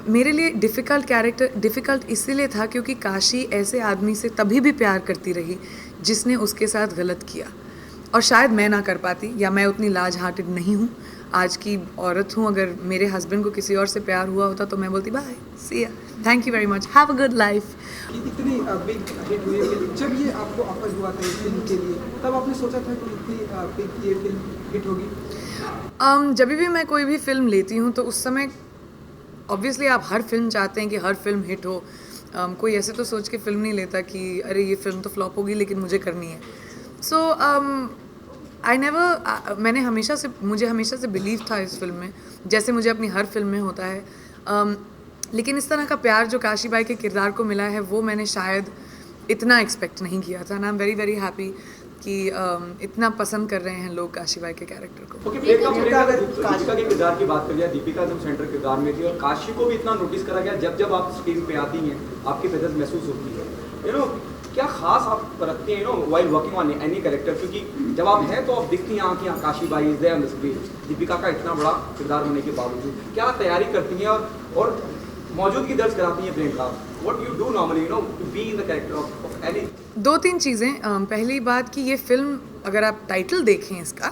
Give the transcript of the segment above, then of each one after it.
मेरे लिए डिफ़िकल्ट इसीलिए था क्योंकि काशी ऐसे आदमी से तभी भी प्यार करती रही जिसने उसके साथ गलत किया, और शायद मैं ना कर पाती, या मैं उतनी लार्ज हार्टेड नहीं हूँ। आज की औरत हूँ, अगर मेरे हस्बैंड को किसी और से प्यार हुआ होता तो मैं बोलती बाय, सी या, thank you very much, have a good life. इतनी बिग हिट हुई है, जब ये आपको ऑफर हुआ था इस फिल्म के लिए, तब आपने सोचा था कि इतनी बिग ये फिल्म हिट होगी? जब भी मैं कोई भी फिल्म लेती हूँ तो उस समय ऑब्वियसली आप हर फिल्म चाहते हैं कि हर फिल्म हिट हो। कोई ऐसे तो सोच के फिल्म नहीं लेता कि अरे ये फिल्म तो फ्लॉप होगी लेकिन मुझे करनी है। सो आई नेवर, मुझे हमेशा से बिलीव था इस फिल्म में, जैसे मुझे अपनी हर फिल्म में होता है। लेकिन इस तरह का प्यार जो काशी बाई के किरदार को मिला है वो मैंने शायद इतना एक्सपेक्ट नहीं किया था। And I am very very happy कि इतना पसंद कर रहे हैं लोग काशी बाई के कैरेक्टर को। ओके, दीपिका के किरदार की बात कर लिया, दीपिका एकदम सेंटर किरदार में थी और काशी को भी इतना नोटिस करा गया। जब जब आप स्क्रीन पे आती हैं आपकी प्रेजेंस महसूस होती है, यू नो क्या खास आप रखते हैं, you know while working on any character, क्योंकि जब आप हैं तो आप दिखती हैं कि हाँ Kashibai is there on the screen, Deepika का इतना बड़ा किरदार होने के बावजूद क्या तैयारी करती हैं और मौजूदगी दर्ज कराती हैं Priyanka? What you do normally, you know, to be in the character of any? 2-3 चीज़ें। पहली बात कि ये फिल्म, अगर आप टाइटल देखें इसका,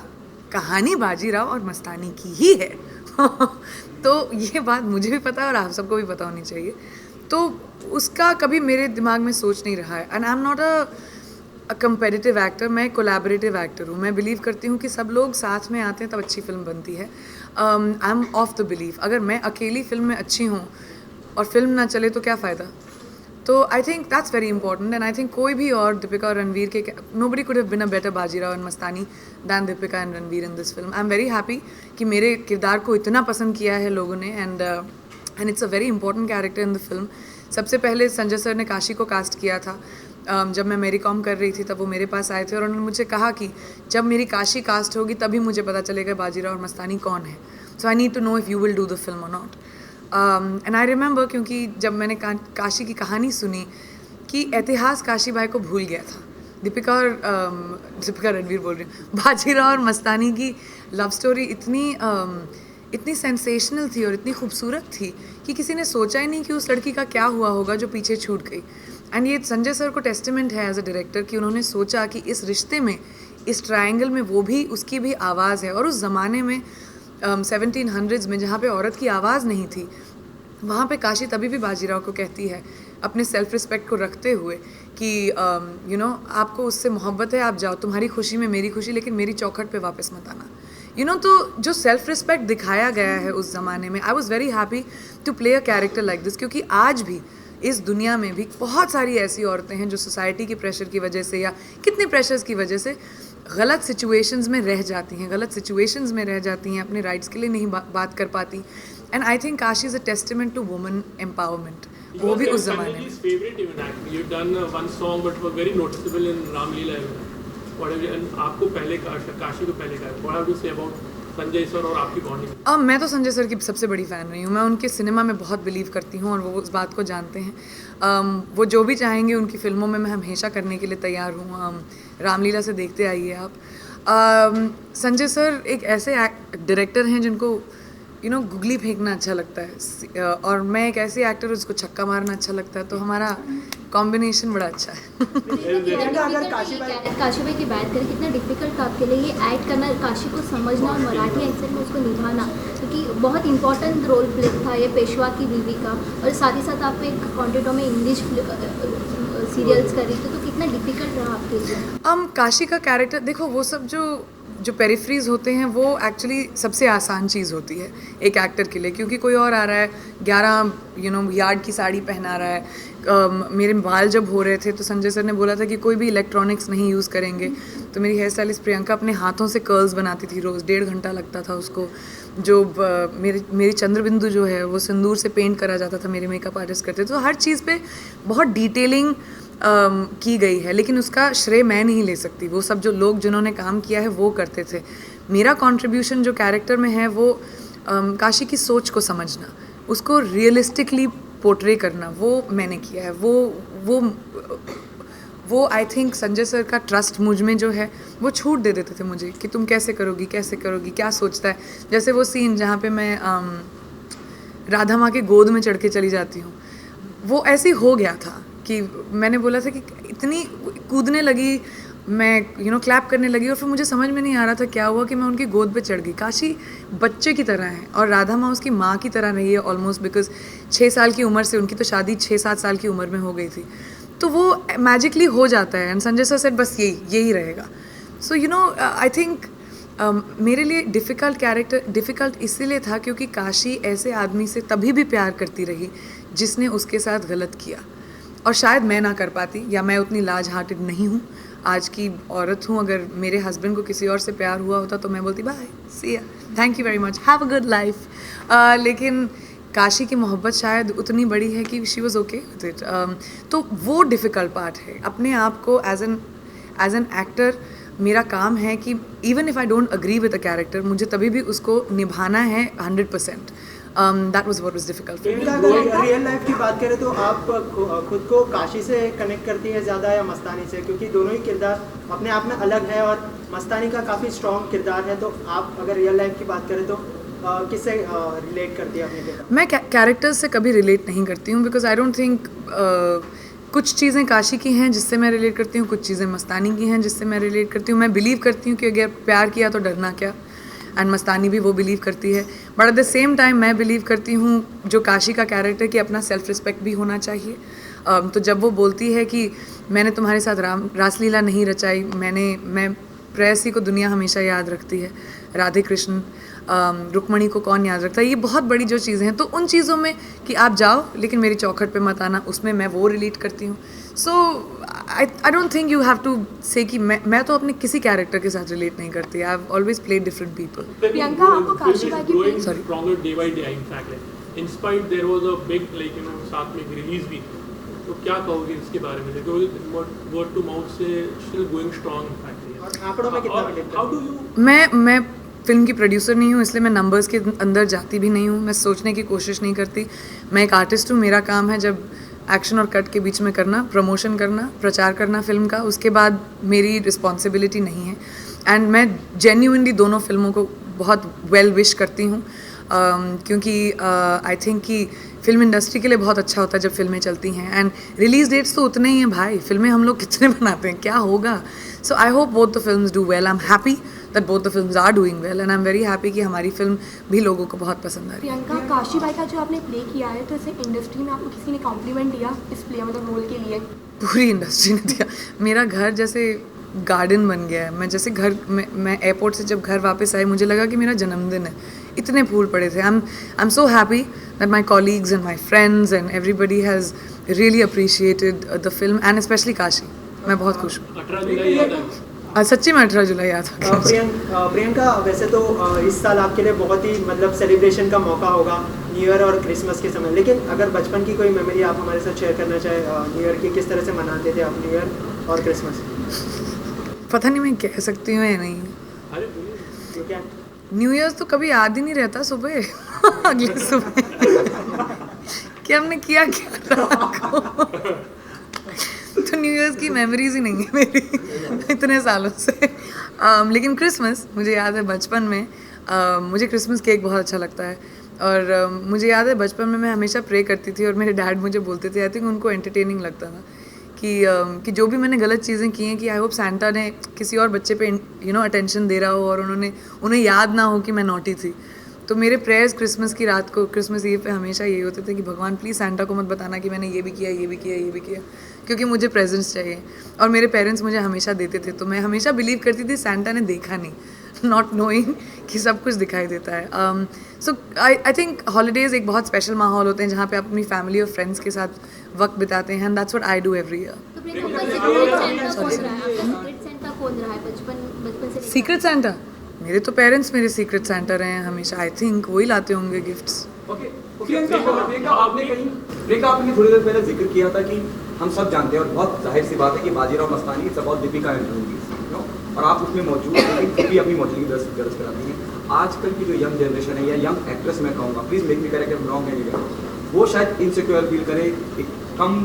कहानी बाजीराव और मस्तानी की ही है तो ये बात मुझे भी पता है और आप सबको भी पता होनी चाहिए। तो उसका कभी मेरे दिमाग में सोच नहीं रहा है। And I am not a competitive actor, मैं कोलैबोरेटिव एक्टर हूँ। मैं बिलीव करती हूँ कि सब लोग साथ में आते हैं तब अच्छी फिल्म बनती है। I am of the believe, अगर मैं अकेली फिल्म में अच्छी हूँ और फिल्म ना चले तो क्या फ़ायदा। तो I think that's very important. And I think कोई भी और दीपिका और रणवीर के, nobody could have been a better Bajirao and Mastani than Deepika and Ranveer in this film. I am very happy कि मेरे किरदार को इतना पसंद किया है लोगों ने। And it's a very important character in the film. सबसे पहले संजय सर ने काशी को कास्ट किया था। जब मैं मेरी कॉम कर रही थी तब वो मेरे पास आए थे और उन्होंने मुझे कहा कि जब मेरी काशी कास्ट होगी तभी मुझे पता चलेगा बाजीराव और मस्तानी कौन है। So I need to know if you will do the film और नॉट। एंड आई रिमेंबर, क्योंकि जब मैंने काशी की कहानी सुनी कि इतिहास काशी बाई को भूल गया था। दीपिका रणवीर बोल रही हूँ, बाजीराव और मस्तानी की लव स्टोरी इतनी सेंसेशनल थी और इतनी खूबसूरत थी कि किसी ने सोचा ही नहीं कि उस लड़की का क्या हुआ होगा जो पीछे छूट गई। एंड ये संजय सर को टेस्टिमेंट है एज अ डायरेक्टर कि उन्होंने सोचा कि इस रिश्ते में, इस ट्रायंगल में वो भी, उसकी भी आवाज़ है। और उस ज़माने में 1700s में जहाँ पे औरत की आवाज़ नहीं थी, वहाँ पे काशी तभी भी बाजीराव को कहती है अपने सेल्फ रिस्पेक्ट को रखते हुए कि यू नो आपको उससे मोहब्बत है, आप जाओ, तुम्हारी खुशी में मेरी खुशी, लेकिन मेरी चौखट पे वापस मत आना। यू नो, तो जो सेल्फ रिस्पेक्ट दिखाया गया है उस ज़माने में, I was very happy to play a character like this. क्योंकि आज भी इस दुनिया में भी बहुत सारी ऐसी औरतें हैं जो सोसाइटी की प्रेशर की वजह से या कितने प्रेशर्स की वजह से गलत सिचुएशंस में रह जाती हैं, अपने राइट्स के लिए नहीं बात कर पाती। And I think Kashi is a testament to women empowerment, वो भी उस ज़माने में। आपको पहले काशी को पहले का, what have you say about Sanjay sir और आपकी बॉन्डिंग? मैं तो संजय सर की सबसे बड़ी फ़ैन रही हूँ। मैं उनके सिनेमा में बहुत बिलीव करती हूँ और वो उस बात को जानते हैं। वो जो भी चाहेंगे उनकी फ़िल्मों में मैं हमेशा करने के लिए तैयार हूँ। रामलीला से देखते आइए आप। संजय सर एक ऐसे डायरेक्टर हैं जिनको यू नो गुगली फेंकना अच्छा लगता है, और मैं एक ऐसी एक्टर हूँ जिसको छक्का मारना अच्छा लगता है, तो हमारा कॉम्बिनेशन बड़ा अच्छा है। अगर काशी बाई की बात करें, कितना डिफिकल्ट था आपके लिए ये एक्ट करना, काशी को समझना और मराठी एक्सेंट में उसको निभाना, क्योंकि बहुत इंपॉर्टेंट रोल प्ले था ये पेशवा की बीवी का, और साथ ही साथ आप एक कॉन्टेंटो में इंग्लिश सीरियल्स कर रही थी, तो कितना डिफिकल्ट रहा आपके लिए? काशी का कैरेक्टर देखो, वो सब जो पेरिफ्रीज होते हैं वो एक्चुअली सबसे आसान चीज़ होती है एक एक्टर के लिए, क्योंकि कोई और आ रहा है 11 यार्ड की साड़ी पहना रहा है। मेरे बाल जब हो रहे थे तो संजय सर ने बोला था कि कोई भी इलेक्ट्रॉनिक्स नहीं यूज़ करेंगे, तो मेरी हेयर स्टाइलिस्ट प्रियंका अपने हाथों से कर्ल्स बनाती थी रोज़, 1.5 घंटा लगता था उसको। जो मेरी चंद्रबिंदु जो है वो सिंदूर से पेंट करा जाता था, मेरे मेकअप आर्टिस्ट करते थे। तो हर चीज़ पे बहुत डिटेलिंग की गई है, लेकिन उसका श्रेय मैं नहीं ले सकती। वो सब जो लोग जिन्होंने काम किया है वो करते थे। मेरा कंट्रीब्यूशन जो कैरेक्टर में है वो काशी की सोच को समझना, उसको रियलिस्टिकली पोर्ट्रे करना, वो मैंने किया है। वो आई थिंक संजय सर का ट्रस्ट मुझ में जो है वो छूट दे देते थे मुझे कि तुम कैसे करोगी, क्या सोचता है। जैसे वो सीन जहाँ पे मैं राधा माँ के गोद में चढ़ के चली जाती हूँ। वो ऐसे ही हो गया था कि मैंने बोला था कि इतनी कूदने लगी, मैं क्लैप करने लगी और फिर मुझे समझ में नहीं आ रहा था क्या हुआ कि मैं उनकी गोद पे चढ़ गई। काशी बच्चे की तरह है और राधा माँ उसकी माँ की तरह रही है ऑलमोस्ट, बिकॉज 6 साल की उम्र से, उनकी तो शादी 6-7 साल की उम्र में हो गई थी, तो वो मैजिकली हो जाता है। एंड संजय सर सेड बस यही रहेगा। सो आई थिंक मेरे लिए डिफ़िकल्ट इसीलिए था क्योंकि काशी ऐसे आदमी से तभी भी प्यार करती रही जिसने उसके साथ गलत किया, और शायद मैं ना कर पाती, या मैं उतनी लार्ज हार्टेड नहीं हूँ, आज की औरत हूँ। अगर मेरे हस्बैंड को किसी और से प्यार हुआ होता तो मैं बोलती बाय, सी या, thank you very much, have a good life. लेकिन काशी की मोहब्बत शायद उतनी बड़ी है कि she was okay with it. तो वो डिफ़िकल्ट पार्ट है। अपने आप को एज एन एक्टर मेरा काम है कि even if I don't agree with a character, मुझे तभी भी उसको निभाना है 100%। That was what was difficult for me. अगर रियल लाइफ की बात करें तो आप खुद को काशी से कनेक्ट करती है ज़्यादा या मस्तानी से, क्योंकि दोनों ही किरदार अपने आप में अलग है और मस्तानी का काफ़ी स्ट्रॉन्ग किरदार है, तो आप अगर रियल लाइफ की बात करें तो किससे रिलेट करती है अपने किरदार? मैं कैरेक्टर्स से कभी रिलेट नहीं करती हूँ, बिकॉज आई डोंट थिंक कुछ चीज़ें काशी की हैं जिससे मैं रिलेट करती हूँ, कुछ चीज़ें मस्तानी की हैं जिससे मैं रिलेट करती हूँ। मैं बिलीव करती हूँ कि अगर प्यार किया तो डरना क्या, एंड मस्तानी भी वो बिलीव करती है। But at the same time मैं बिलीव करती हूँ जो काशी का कैरेक्टर कि अपना सेल्फ रिस्पेक्ट भी होना चाहिए। तो जब वो बोलती है कि मैंने तुम्हारे साथ रासलीला नहीं रचाई, मैं प्रेयसी को दुनिया हमेशा याद रखती है, राधे कृष्ण रुक्मणी को कौन याद रखता है, ये बहुत बड़ी जो चीज़ें हैं, तो उन चीज़ों में कि आप जाओ लेकिन मेरी चौखट पे मत आना, उसमें मैं वो रिलेट करती हूँ। So I don't think you have to say कि मैं तो अपने किसी कैरेक्टर के साथ रिलेट नहीं करती। I have always played different people. Priyanka, आपको काशी बाई की growing Sorry. stronger day by day, in fact, in spite there was a big साथ में रिलीज भी, तो क्या कहोगे इसके बारे में? वर्ड टू माउथ से still going strong, in fact. और आंकड़ों में कितना relate How do you मैं फिल्म की प्रोड्यूसर नहीं हूँ, इसलिए मैं नंबर्स के अंदर जाती भी नहीं हूँ, मैं सोचने की कोशिश नहीं करती। मैं एक आर्टिस्ट हूँ, मेरा काम है जब एक्शन और कट के बीच में करना, प्रमोशन करना, प्रचार करना फिल्म का, उसके बाद मेरी रिस्पॉन्सिबिलिटी नहीं है। एंड मैं जेन्युइनली दोनों फिल्मों को बहुत वेल विश करती हूँ, क्योंकि आई थिंक कि फिल्म इंडस्ट्री के लिए बहुत अच्छा होता है जब फिल्में चलती हैं। एंड रिलीज डेट्स तो उतने ही हैं भाई, फिल्में हम लोग कितने बनाते हैं, क्या होगा। So I hope both the films do well. I am happy that both the films are doing well, and I am very happy कि हमारी फिल्म भी लोगों को बहुत पसंद आ रही है। प्रियंका, काशी बाई का जो आपने प्ले किया है, तो इसे इंडस्ट्री में आपको किसी ने कॉम्प्लीमेंट दिया इस प्ले मतलब रोल के लिए? पूरी इंडस्ट्री ने दिया। मेरा घर जैसे गार्डन बन गया है। मैं जैसे घर मैं एयरपोर्ट से जब घर वापस आई, मुझे लगा कि मेरा जन्मदिन है, इतने फूल पड़े थे। I am so happy that my colleagues and my friends and everybody has really appreciated the film, and specially Kashi. मैं बहुत खुश हूँ। 18 जुलाई याद है? सच्ची में 18 जुलाई याद था। प्रियंका, वैसे तो इस साल आपके लिए बहुत ही मतलब सेलिब्रेशन का मौका होगा न्यू ईयर और क्रिसमस के समय, लेकिन अगर बचपन की कोई मेमोरी आप हमारे साथ शेयर करना चाहें न्यू ईयर की, किस तरह से मनाते थे आप न्यू ईयर और क्रिसमस? पता नहीं मैं कह सकती हूँ या नहीं। अरे बोलिए। तो क्या न्यू ईयर तो कभी याद ही नहीं रहता सुबह अगले सुबह कि हमने किया क्या रात को। तो न्यू ईयर्स की मेमोरीज ही नहीं है मेरी इतने सालों से। लेकिन क्रिसमस मुझे याद है बचपन में, मुझे क्रिसमस केक बहुत अच्छा लगता है, और मुझे याद है बचपन में मैं हमेशा प्रे करती थी और मेरे डैड मुझे बोलते थे, आई थिंक उनको एंटरटेनिंग लगता था कि जो भी मैंने गलत चीज़ें की हैं कि आई होप सैंटा ने किसी और बच्चे पे अटेंशन दे रहा हो और उन्हें याद ना हो कि मैं नॉटी थी। तो मेरे प्रेयर्स क्रिसमस की रात को, क्रिसमस ईव पे हमेशा ये होते थे कि भगवान प्लीज़ सैंटा को मत बताना कि मैंने ये भी किया, ये भी किया, ये भी किया, क्योंकि मुझे प्रेजेंट्स चाहिए। और मेरे पेरेंट्स मुझे हमेशा देते थे, तो मैं हमेशा बिलीव करती थी सैंटा ने देखा नहीं, नॉट नोइंग कि सब कुछ दिखाई देता है। सो आई थिंक हॉलीडेज़ एक बहुत स्पेशल माहौल होते हैं जहाँ पे आप अपनी फैमिली और फ्रेंड्स के साथ वक्त बिताते हैं, and that's what I do every year. तो प्रियंका, सीक्रेट सेंटा कौन रहा है? सीक्रेट सेंटा कौन रहा है बचपन से? सीक्रेट सैंटा मेरे तो पेरेंट्स मेरे सीक्रेट सैंटा रहे हैं हमेशा। आई थिंक वही लाते होंगे गिफ्ट्स। ओके प्रियंका, आपने थोड़ी देर पहले जिक्र किया था कि हम सब जानते हैं और बहुत जाहिर सी बात है कि Bajirao Mastani it's about Deepika and Ranveer, और आप उसमें मौजूद हैं, लेकिन फिर भी अपनी मौजूदगी दर्ज कराती हैं। आजकल की जो यंग जनरेशन है या यंग एक्ट्रेस मैं कहूँगा, please make me correct if wrong है, वो शायद इनसिक्योर फील करे एक कम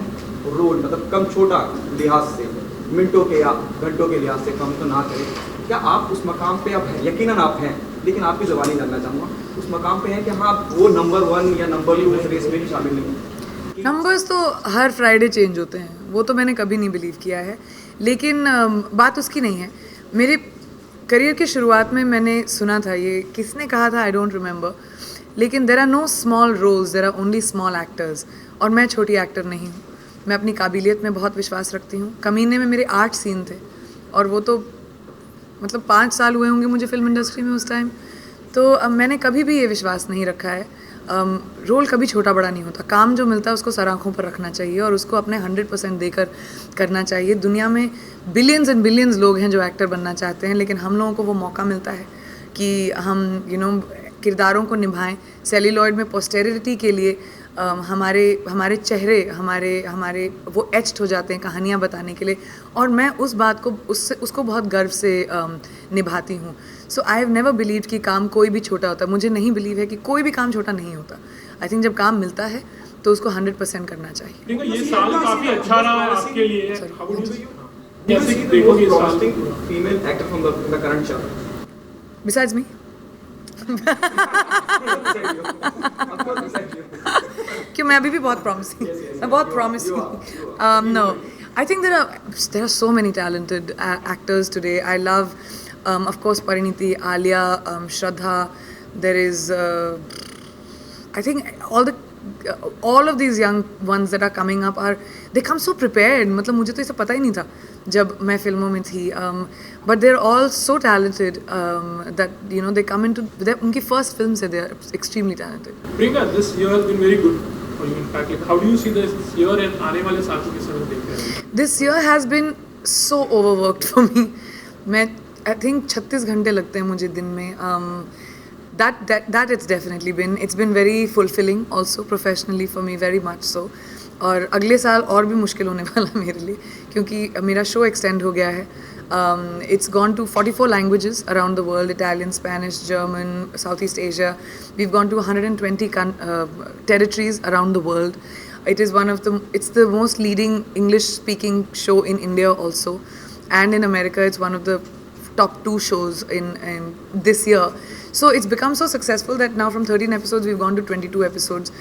रोल, मतलब कम छोटा लिहाज से, मिनटों के या घंटों के लिहाज से कम तो ना करे। क्या आप उस मकाम पे आप हैं? यकीनन आप हैं, लेकिन आपकी ज़बानी जानना चाहूँगा उस मकाम पे हैं कि हाँ वो नंबर 1 या नंबर 2 उस रेस में ही शामिल नहीं है? नंबर्स तो हर फ्राइडे चेंज होते हैं, वो तो मैंने कभी नहीं बिलीव किया है, लेकिन बात उसकी नहीं है। मेरे करियर की शुरुआत में मैंने सुना था, ये किसने कहा था आई डोंट रिमेंबर, लेकिन there are no small roles, there are only small actors. और मैं छोटी एक्टर नहीं हूँ, मैं अपनी काबिलियत में बहुत विश्वास रखती हूँ। कमीने में मेरे 8 सीन थे और वो तो मतलब 5 साल हुए होंगे मुझे फिल्म इंडस्ट्री में उस टाइम। तो मैंने कभी भी ये विश्वास नहीं रखा है, रोल कभी छोटा बड़ा नहीं होता। काम जो मिलता है उसको सर आँखों पर रखना चाहिए और उसको अपने 100% देकर करना चाहिए। दुनिया में बिलियंस एंड बिलियंस लोग हैं जो एक्टर बनना चाहते हैं, लेकिन हम लोगों को वो मौका मिलता है कि हम किरदारों को निभाएं। सेल्यूलॉइड में पोस्टेरिटी के लिए हमारे चेहरे हमारे वो एच्ड हो जाते हैं कहानियाँ बताने के लिए, और मैं उस बात को उसको बहुत गर्व से निभाती हूँ। So I have never believe कि काम कोई भी छोटा होता है। मुझे नहीं बिलीव है कि कोई भी काम छोटा नहीं होता। आई थिंक जब काम मिलता है तो उसको 100% करना चाहिए। प्रियंका, ये साल काफी अच्छा रहा आपके लिए। How would you- कैसे Who is देखोगे इस साल casting female actor from the current chart? Besides me? कि मैं अभी भी बहुत प्रॉमिसिंग, मैं बहुत promising. No, I think there are so many talented actors today. I love of course Parineeti, Alia, Shraddha. There is I think all of these young ones that are coming up they come so prepared. मतलब मुझे तो ये सब पता ही नहीं था जब मैं फिल्मों में थी, but they're all so talented that they come into उनकी first films है, they are extremely talented. Priyanka, this year has been very good for you. In fact, like, how do you see this year and आने वाले साल को किस तरह देख रहे हैं? This year has been so overworked for me. मैं I think 36 घंटे लगते हैं मुझे दिन में. That it's definitely been very fulfilling also professionally for me, very much so. और अगले साल और भी मुश्किल होने वाला है मेरे लिए, क्योंकि मेरा शो एक्सटेंड हो गया है. It's gone to 44 languages around the world: Italian, Spanish, German, Southeast Asia. We've gone to 120 territories around the world. It's the most leading English-speaking show in India also, and in America it's one of the top 2 shows in this year. So it's become so successful that now from 13 episodes we've gone to 22 episodes.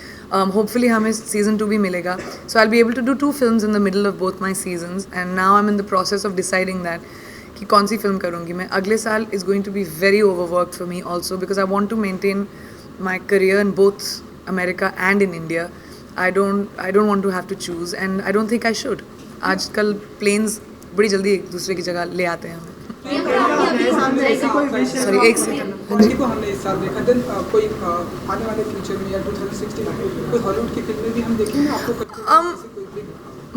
Hopefully हमें season 2 भी मिलेगा. So I'll be able to do 2 films in the middle of both my seasons, and now I'm in the process of deciding that कि कौन सी film करूँगी मैं. अगले साल is going to be very overworked for me also, because I want to maintain my career in both America and in India. I don't want to have to choose, and I don't think I should. आजकल planes बड़ी जल्दी एक दूसरे की जगह ले आते हैं हमें. सॉरी, एक सेकंड. कॉमेडी को हमने इस साल देखा, देन कोई आने वाले फ्यूचर में या 2016 में कोई हॉलीवुड की फिल्में भी हम देखेंगे आपको?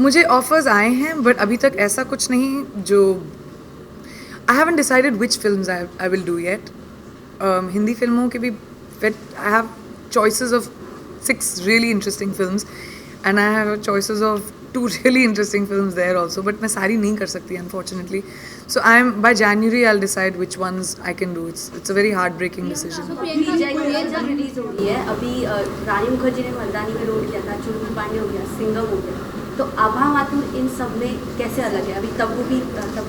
मुझे ऑफर्स आए हैं, बट अभी तक ऐसा कुछ नहीं जो I haven't decided which films I will do yet. Hindi फिल्मों के भी I have choices of 6 really interesting films, and I have choices of 2 really interesting films there also, but मैं सारी नहीं कर सकती unfortunately. So by January I'll decide which ones I can do. It's a very heartbreaking decision. जब release हो रही है अभी, रानी मुखर्जी ने मर्दानी में रोल किया था, चुन्नू पांडे हो गया, सिंघम हो गया, तो आभा माथुर इन सब में कैसे अलग है? अभी तब्बू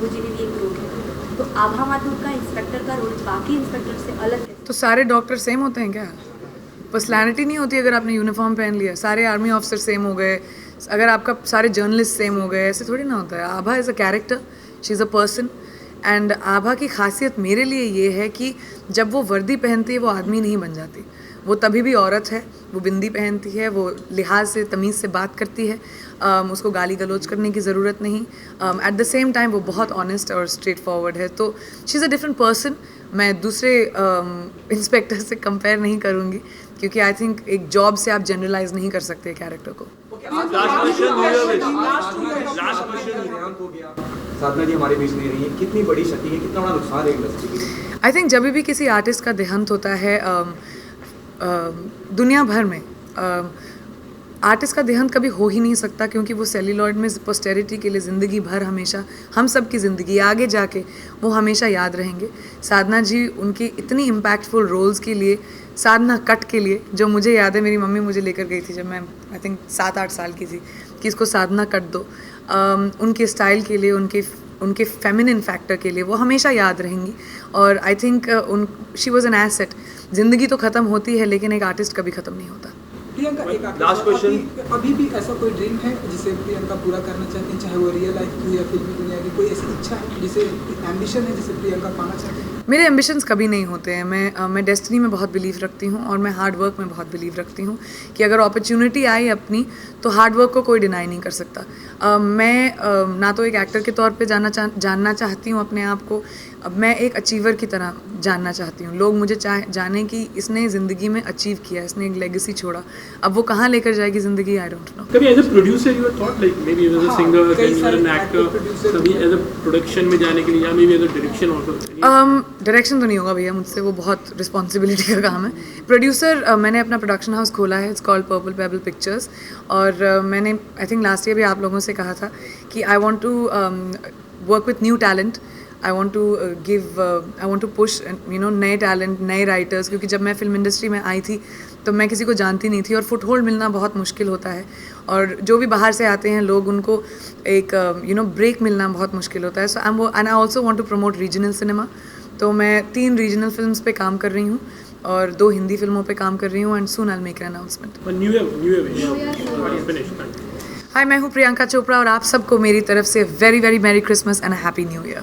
जी ने भी एक रोल किया, तो आभा माथुर का इंस्पेक्टर का रोल बाकी इंस्पेक्टर से अलग है? तो सारे डॉक्टर सेम होते हैं क्या? पर्सनैलिटी नहीं होती अगर आपने यूनिफॉर्म पहन लिया? सारे आर्मी ऑफिसर सेम हो गए, अगर आपका सारे जर्नलिस्ट सेम हो गए? ऐसे थोड़ी ना होता है. Abha is a character, she is a person, and Abha की खासियत मेरे लिए ये है कि जब वो वर्दी पहनती है वो आदमी नहीं बन जाती. वो तभी भी औरत है, वो बिंदी पहनती है, वो लिहाज से तमीज़ से बात करती है, उसको गाली गलौज करने की ज़रूरत नहीं. एट द सेम टाइम वो बहुत ऑनेस्ट और स्ट्रेट फॉरवर्ड है. तो she is a different person. मैं दूसरे इंस्पेक्टर से कंपेयर नहीं करूँगी, क्योंकि आई थिंक एक जॉब से आप जनरलाइज नहीं कर सकते कैरेक्टर को. साधना जी हमारे बीच नहीं रही है, कितनी बड़ी क्षति है, कितना बड़ा नुकसान है इंडस्ट्री के लिए? आई थिंक जब भी किसी आर्टिस्ट का देहांत होता है दुनिया भर में, आर्टिस्ट का देहांत कभी हो ही नहीं सकता, क्योंकि वो सेल्यूलॉइड में पोस्टेरिटी के लिए ज़िंदगी भर हमेशा, हम सब की ज़िंदगी आगे जाके वो हमेशा याद रहेंगे. साधना जी उनकी इतनी इम्पैक्टफुल रोल्स के लिए, साधना कट के लिए, जो मुझे याद है मेरी मम्मी मुझे लेकर गई थी जब मैं आई थिंक 7-8 साल की थी, कि इसको साधना कट दो. उनके स्टाइल के लिए, उनके उनके फेमिनिन फैक्टर के लिए वो हमेशा याद रहेंगी। और I think she was an asset. ज़िंदगी तो ख़त्म होती है लेकिन एक आर्टिस्ट कभी ख़त्म नहीं होता। प्रियंका, एक आखिरी Last सवाल, question. अभी भी ऐसा कोई ड्रीम है जिसे प्रियंका पूरा करना चाहती हैं, चाहे वो रियल लाइफ की हो या फिल्मी दुनिया की? कोई ऐसी इच्छा है जिसे एम्बिशन है जिसे प्रियंका पाना चाहती है? मेरे एम्बिशंस कभी नहीं होते हैं। मैं डेस्टिनी में बहुत बिलीव रखती हूँ और मैं हार्ड वर्क में बहुत बिलीव रखती हूँ कि अगर अपॉर्चुनिटी आई अपनी तो हार्ड वर्क को कोई डिनाई नहीं कर सकता। मैं ना तो एक एक्टर के तौर पे जानना चाहती हूँ अपने आप को, अब मैं एक अचीवर की तरह जानना चाहती हूँ। लोग मुझे जाने कि इसने ज़िंदगी में अचीव किया, इसने एक लेगेसी छोड़ा। अब वो कहाँ लेकर जाएगी ज़िंदगी, आई डोंट नो। कभी as a producer you thought like maybe as a singer, कई देन सारे एन actor, एक्टर, producer कभी एज अ प्रोडक्शन में जाने के लिए या maybe as a direction also? Direction तो नहीं होगा भैया मुझसे, वो बहुत रिस्पॉन्सिबिलिटी का काम है। प्रोड्यूसर मैंने अपना प्रोडक्शन हाउस खोला है, it's called purple payable pictures. और मैंने आई थिंक लास्ट ईयर भी आप लोगों से कहा था कि I want to work with new talent, I want to push नए टैलेंट, नए राइटर्स। क्योंकि जब मैं फिल्म इंडस्ट्री में आई थी तो मैं किसी को जानती नहीं थी और फुटहोल्ड मिलना बहुत मुश्किल होता है। और जो भी बाहर से आते हैं लोग, उनको एक ब्रेक मिलना बहुत मुश्किल होता है। So and I also want to promote regional cinema. तो मैं 3 रीजनल फिल्म्स पे काम कर रही हूँ और 2 हिंदी फिल्मों पे काम कर रही हूँ। And soon I will make an announcement. New year finish. Hi, मैं हूँ प्रियंका चोपड़ा और आप सबको मेरी तरफ से very very merry Christmas and happy new year.